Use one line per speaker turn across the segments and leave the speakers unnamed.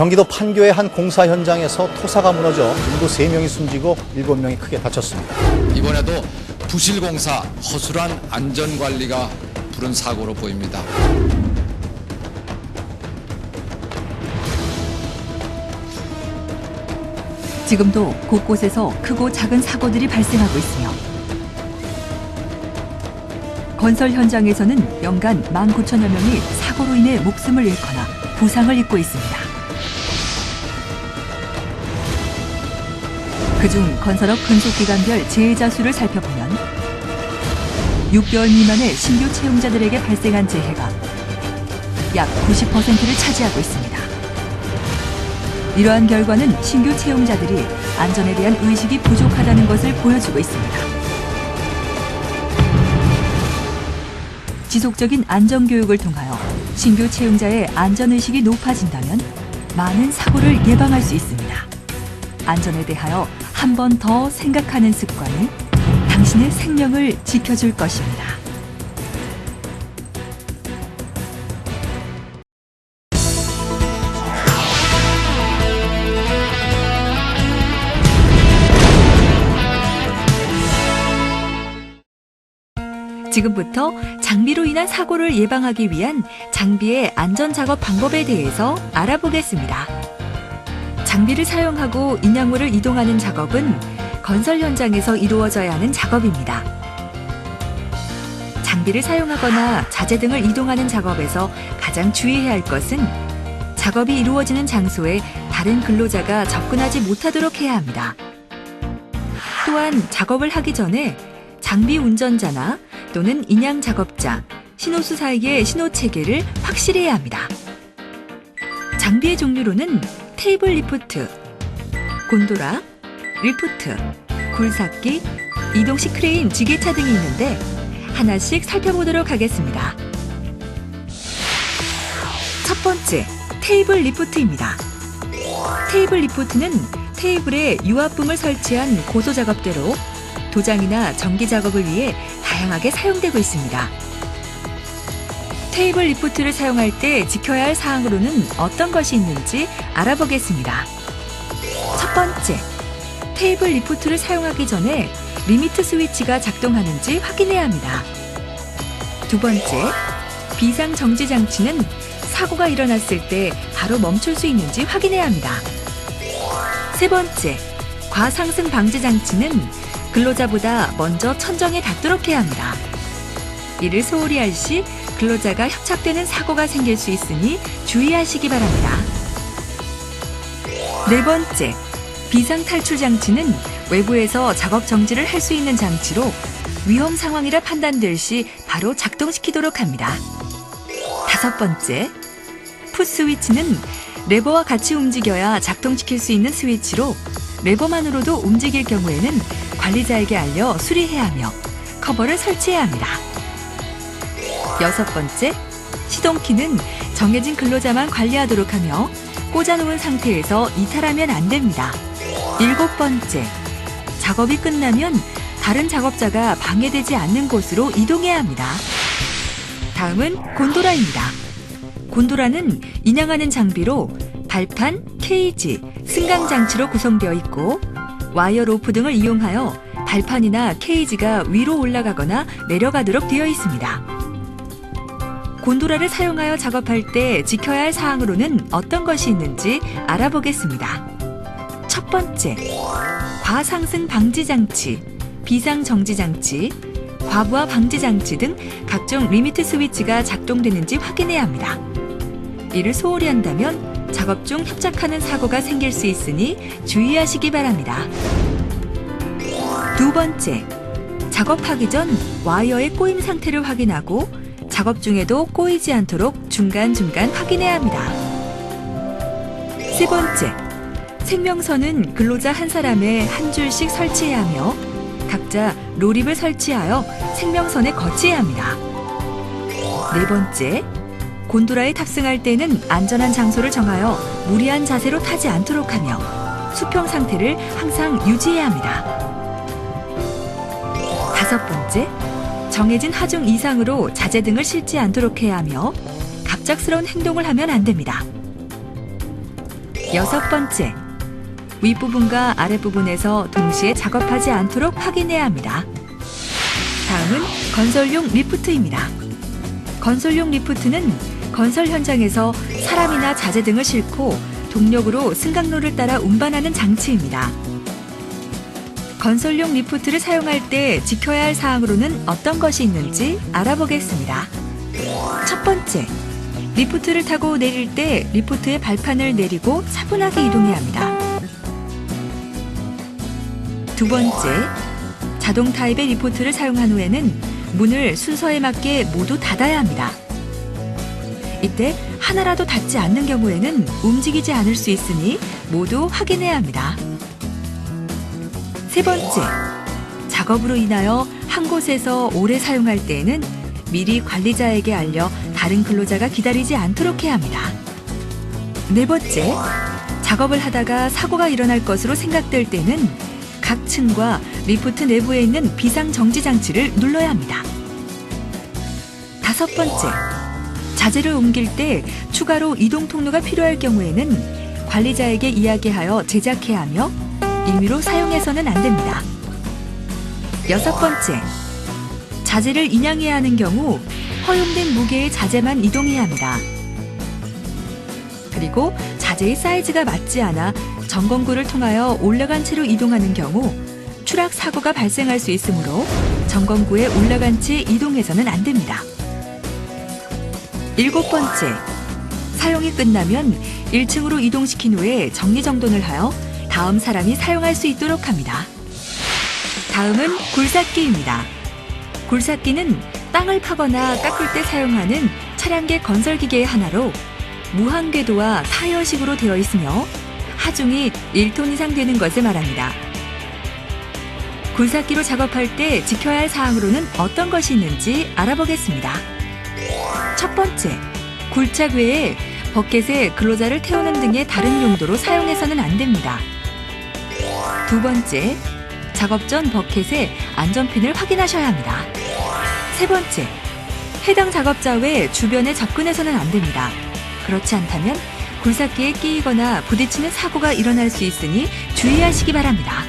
경기도 판교의 한 공사 현장에서 토사가 무너져 인구 3명이 숨지고 7명이 크게 다쳤습니다.
이번에도 부실공사, 허술한 안전관리가 부른 사고로 보입니다.
지금도 곳곳에서 크고 작은 사고들이 발생하고 있으며 건설 현장에서는 연간 19,000여 명이 사고로 인해 목숨을 잃거나 부상을 입고 있습니다. 그중 건설업 근속기간별 재해자 수를 살펴보면 6개월 미만의 신규 채용자들에게 발생한 재해가 약 90%를 차지하고 있습니다. 이러한 결과는 신규 채용자들이 안전에 대한 의식이 부족하다는 것을 보여주고 있습니다. 지속적인 안전교육을 통하여 신규 채용자의 안전의식이 높아진다면 많은 사고를 예방할 수 있습니다. 안전에 대하여 한 번 더 생각하는 습관이 당신의 생명을 지켜줄 것입니다. 지금부터 장비로 인한 사고를 예방하기 위한 장비의 안전작업 방법에 대해서 알아보겠습니다. 장비를 사용하고 인양물을 이동하는 작업은 건설 현장에서 이루어져야 하는 작업입니다. 장비를 사용하거나 자재 등을 이동하는 작업에서 가장 주의해야 할 것은 작업이 이루어지는 장소에 다른 근로자가 접근하지 못하도록 해야 합니다. 또한 작업을 하기 전에 장비 운전자나 또는 인양 작업자, 신호수 사이의 신호 체계를 확실히 해야 합니다. 장비의 종류로는 테이블 리프트, 곤도라, 리프트, 굴삭기, 이동식 크레인, 지게차 등이 있는데 하나씩 살펴보도록 하겠습니다. 첫 번째, 테이블 리프트입니다. 테이블 리프트는 테이블에 유압붐을 설치한 고소작업대로 도장이나 전기 작업을 위해 다양하게 사용되고 있습니다. 테이블 리프트를 사용할 때 지켜야 할 사항으로는 어떤 것이 있는지 알아보겠습니다. 첫 번째, 테이블 리프트를 사용하기 전에 리미트 스위치가 작동하는지 확인해야 합니다. 두 번째, 비상 정지 장치는 사고가 일어났을 때 바로 멈출 수 있는지 확인해야 합니다. 세 번째, 과상승 방지 장치는 근로자보다 먼저 천정에 닿도록 해야 합니다. 이를 소홀히 할 시 근로자가 협착되는 사고가 생길 수 있으니 주의하시기 바랍니다. 네 번째, 비상 탈출 장치는 외부에서 작업 정지를 할 수 있는 장치로 위험 상황이라 판단될 시 바로 작동시키도록 합니다. 다섯 번째, 풋 스위치는 레버와 같이 움직여야 작동시킬 수 있는 스위치로 레버만으로도 움직일 경우에는 관리자에게 알려 수리해야 하며 커버를 설치해야 합니다. 여섯 번째, 시동키는 정해진 근로자만 관리하도록 하며 꽂아놓은 상태에서 이탈하면 안 됩니다. 일곱 번째, 작업이 끝나면 다른 작업자가 방해되지 않는 곳으로 이동해야 합니다. 다음은 곤도라입니다. 곤도라는 인양하는 장비로 발판, 케이지, 승강 장치로 구성되어 있고 와이어 로프 등을 이용하여 발판이나 케이지가 위로 올라가거나 내려가도록 되어 있습니다. 곤도라를 사용하여 작업할 때 지켜야 할 사항으로는 어떤 것이 있는지 알아보겠습니다. 첫 번째, 과상승 방지 장치, 비상 정지 장치, 과부하 방지 장치 등 각종 리미트 스위치가 작동되는지 확인해야 합니다. 이를 소홀히 한다면 작업 중 협착하는 사고가 생길 수 있으니 주의하시기 바랍니다. 두 번째, 작업하기 전 와이어의 꼬임 상태를 확인하고 작업 중에도 꼬이지 않도록 중간중간 확인해야 합니다. 세 번째, 생명선은 근로자 한 사람에 한 줄씩 설치해야 하며 각자 로립을 설치하여 생명선에 거치해야 합니다. 네 번째, 곤도라에 탑승할 때는 안전한 장소를 정하여 무리한 자세로 타지 않도록 하며 수평 상태를 항상 유지해야 합니다. 다섯 번째, 정해진 하중 이상으로 자재 등을 싣지 않도록 해야 하며 갑작스러운 행동을 하면 안 됩니다. 6번째, 윗부분과 아랫부분에서 동시에 작업하지 않도록 확인해야 합니다. 다음은 건설용 리프트입니다. 건설용 리프트는 건설 현장에서 사람이나 자재 등을 싣고 동력으로 승강로를 따라 운반하는 장치입니다. 건설용 리프트를 사용할 때 지켜야 할 사항으로는 어떤 것이 있는지 알아보겠습니다. 첫 번째, 리프트를 타고 내릴 때 리프트의 발판을 내리고 차분하게 이동해야 합니다. 두 번째, 자동 타입의 리프트를 사용한 후에는 문을 순서에 맞게 모두 닫아야 합니다. 이때 하나라도 닫지 않는 경우에는 움직이지 않을 수 있으니 모두 확인해야 합니다. 세 번째, 작업으로 인하여 한 곳에서 오래 사용할 때에는 미리 관리자에게 알려 다른 근로자가 기다리지 않도록 해야 합니다. 네 번째, 작업을 하다가 사고가 일어날 것으로 생각될 때는 각 층과 리프트 내부에 있는 비상정지 장치를 눌러야 합니다. 다섯 번째, 자재를 옮길 때 추가로 이동 통로가 필요할 경우에는 관리자에게 이야기하여 제작해야 하며 임의로 사용해서는 안 됩니다. 여섯 번째, 자재를 인양해야 하는 경우 허용된 무게의 자재만 이동해야 합니다. 그리고 자재의 사이즈가 맞지 않아 점검구를 통하여 올라간 채로 이동하는 경우 추락 사고가 발생할 수 있으므로 점검구에 올라간 채 이동해서는 안 됩니다. 일곱 번째, 사용이 끝나면 1층으로 이동시킨 후에 정리정돈을 하여 다음 사람이 사용할 수 있도록 합니다. 다음은 굴삭기입니다. 굴삭기는 땅을 파거나 깎을 때 사용하는 차량계 건설기계의 하나로 무한 궤도와 타이어식으로 되어 있으며 하중이 1톤 이상 되는 것을 말합니다. 굴삭기로 작업할 때 지켜야 할 사항으로는 어떤 것이 있는지 알아보겠습니다. 첫 번째, 굴착 외에 버켓에 근로자를 태우는 등의 다른 용도로 사용해서는 안 됩니다. 두 번째, 작업 전 버켓의 안전핀을 확인하셔야 합니다. 세 번째, 해당 작업자 외 주변에 접근해서는 안 됩니다. 그렇지 않다면 굴삭기에 끼이거나 부딪히는 사고가 일어날 수 있으니 주의하시기 바랍니다.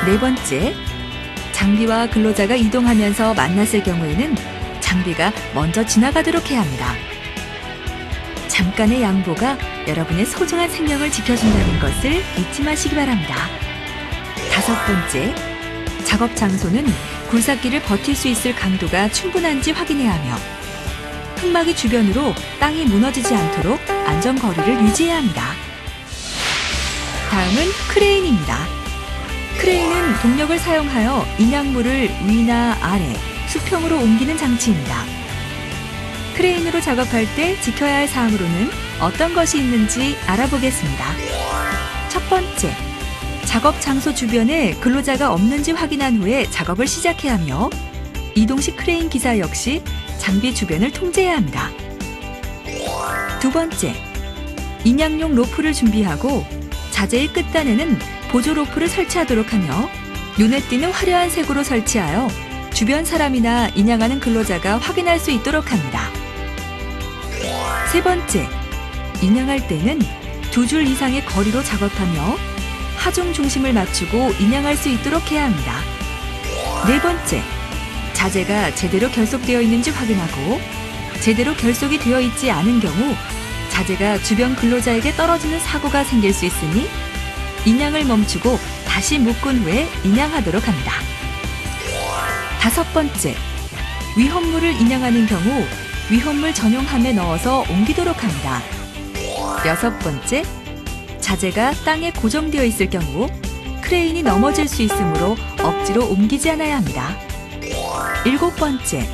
네 번째, 장비와 근로자가 이동하면서 만났을 경우에는 장비가 먼저 지나가도록 해야 합니다. 잠깐의 양보가 여러분의 소중한 생명을 지켜준다는 것을 잊지 마시기 바랍니다. 다섯 번째, 작업 장소는 굴삭기를 버틸 수 있을 강도가 충분한지 확인해야 하며 흙막이 주변으로 땅이 무너지지 않도록 안전거리를 유지해야 합니다. 다음은 크레인입니다. 크레인은 동력을 사용하여 인양물을 위나 아래, 수평으로 옮기는 장치입니다. 크레인으로 작업할 때 지켜야 할 사항으로는 어떤 것이 있는지 알아보겠습니다. 첫 번째, 작업 장소 주변에 근로자가 없는지 확인한 후에 작업을 시작해야 하며 이동식 크레인 기사 역시 장비 주변을 통제해야 합니다. 두 번째, 인양용 로프를 준비하고 자재의 끝단에는 보조 로프를 설치하도록 하며 눈에 띄는 화려한 색으로 설치하여 주변 사람이나 인양하는 근로자가 확인할 수 있도록 합니다. 세 번째, 인양할 때는 2줄 이상의 거리로 작업하며 하중 중심을 맞추고 인양할 수 있도록 해야 합니다. 네 번째, 자재가 제대로 결속되어 있는지 확인하고 제대로 결속이 되어 있지 않은 경우 자재가 주변 근로자에게 떨어지는 사고가 생길 수 있으니 인양을 멈추고 다시 묶은 후에 인양하도록 합니다. 다섯 번째, 위험물을 인양하는 경우 위험물 전용함에 넣어서 옮기도록 합니다. 여섯 번째, 자재가 땅에 고정되어 있을 경우 크레인이 넘어질 수 있으므로 억지로 옮기지 않아야 합니다. 일곱 번째,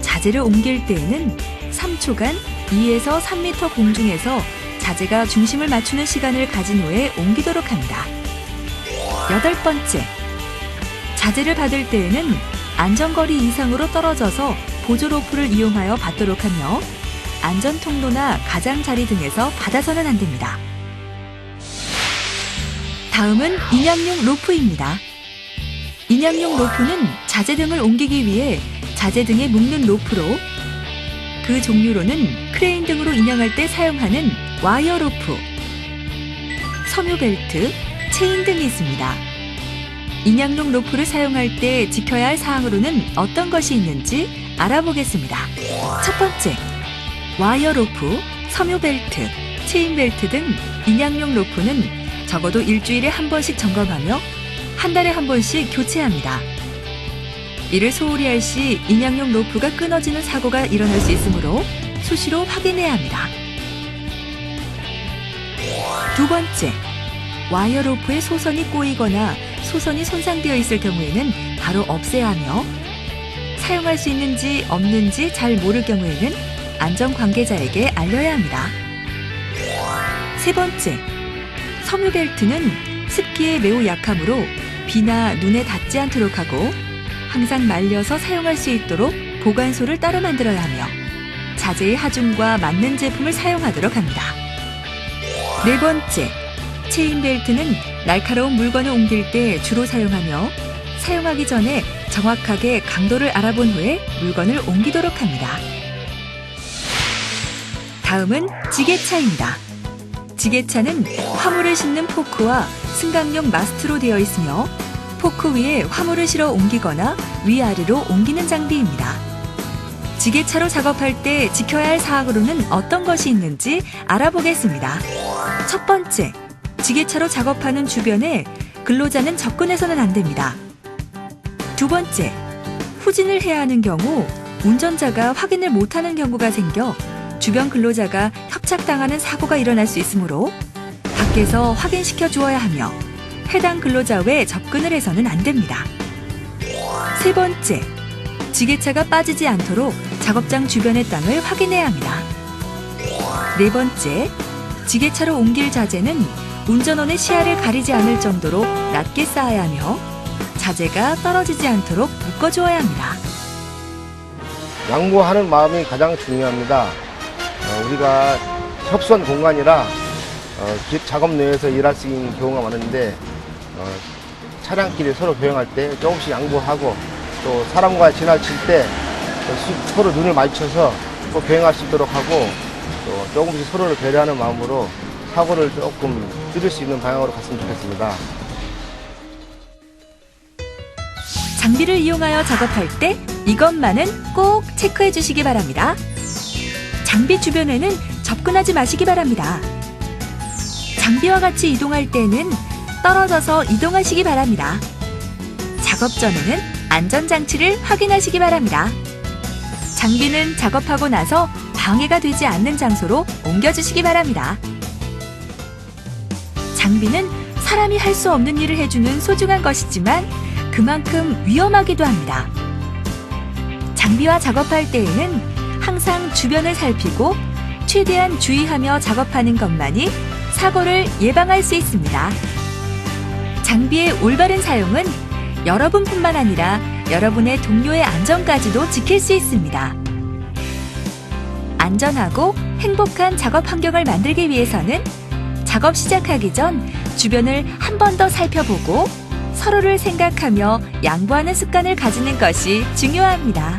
자재를 옮길 때에는 3초간 2에서 3m 공중에서 자재가 중심을 맞추는 시간을 가진 후에 옮기도록 합니다. 여덟 번째, 자재를 받을 때에는 안전거리 이상으로 떨어져서 보조 로프를 이용하여 받도록 하며 안전 통로나 가장자리 등에서 받아서는 안 됩니다. 다음은 인양용 로프입니다. 인양용 로프는 자재 등을 옮기기 위해 자재 등에 묶는 로프로 그 종류로는 크레인 등으로 인양할 때 사용하는 와이어 로프, 섬유 벨트, 체인 등이 있습니다. 인양용 로프를 사용할 때 지켜야 할 사항으로는 어떤 것이 있는지 알아보겠습니다. 첫 번째, 와이어 로프, 섬유 벨트, 체인 벨트 등 인양용 로프는 적어도 일주일에 한 번씩 점검하며 한 달에 한 번씩 교체합니다. 이를 소홀히 할 시 인양용 로프가 끊어지는 사고가 일어날 수 있으므로 수시로 확인해야 합니다. 두 번째, 와이어 로프에 소선이 꼬이거나 소선이 손상되어 있을 경우에는 바로 없애야 하며 사용할 수 있는지 없는지 잘 모를 경우에는 안전 관계자에게 알려야 합니다. 세 번째, 섬유 벨트는 습기에 매우 약하므로 비나 눈에 닿지 않도록 하고 항상 말려서 사용할 수 있도록 보관소를 따로 만들어야 하며 자재의 하중과 맞는 제품을 사용하도록 합니다. 네 번째, 체인 벨트는 날카로운 물건을 옮길 때 주로 사용하며 사용하기 전에 정확하게 강도를 알아본 후에 물건을 옮기도록 합니다. 다음은 지게차입니다. 지게차는 화물을 싣는 포크와 승강용 마스트로 되어 있으며 포크 위에 화물을 실어 옮기거나 위아래로 옮기는 장비입니다. 지게차로 작업할 때 지켜야 할 사항으로는 어떤 것이 있는지 알아보겠습니다. 첫 번째, 지게차로 작업하는 주변에 근로자는 접근해서는 안 됩니다. 두 번째, 후진을 해야 하는 경우 운전자가 확인을 못하는 경우가 생겨 주변 근로자가 협착당하는 사고가 일어날 수 있으므로 밖에서 확인시켜 주어야 하며 해당 근로자 외에 접근을 해서는 안 됩니다. 세 번째, 지게차가 빠지지 않도록 작업장 주변의 땅을 확인해야 합니다. 네 번째, 지게차로 옮길 자재는 운전원의 시야를 가리지 않을 정도로 낮게 쌓아야 하며 자재가 떨어지지 않도록 묶어주어야 합니다.
양보하는 마음이 가장 중요합니다. 우리가 협소한 공간이라 작업 내에서 일할 수 있는 경우가 많은데 차량끼리 서로 교행할 때 조금씩 양보하고 또 사람과 지나칠 때 서로 눈을 마주쳐서 꼭 교행할 수 있도록 하고 또 조금씩 서로를 배려하는 마음으로 사고를 조금 줄일 수 있는 방향으로 갔으면 좋겠습니다.
장비를 이용하여 작업할 때 이것만은 꼭 체크해 주시기 바랍니다. 장비 주변에는 접근하지 마시기 바랍니다. 장비와 같이 이동할 때는 떨어져서 이동하시기 바랍니다. 작업 전에는 안전장치를 확인하시기 바랍니다. 장비는 작업하고 나서 방해가 되지 않는 장소로 옮겨주시기 바랍니다. 장비는 사람이 할 수 없는 일을 해주는 소중한 것이지만 그만큼 위험하기도 합니다. 장비와 작업할 때에는 항상 주변을 살피고 최대한 주의하며 작업하는 것만이 사고를 예방할 수 있습니다. 장비의 올바른 사용은 여러분뿐만 아니라 여러분의 동료의 안전까지도 지킬 수 있습니다. 안전하고 행복한 작업 환경을 만들기 위해서는 작업 시작하기 전 주변을 한 번 더 살펴보고 서로를 생각하며 양보하는 습관을 가지는 것이 중요합니다.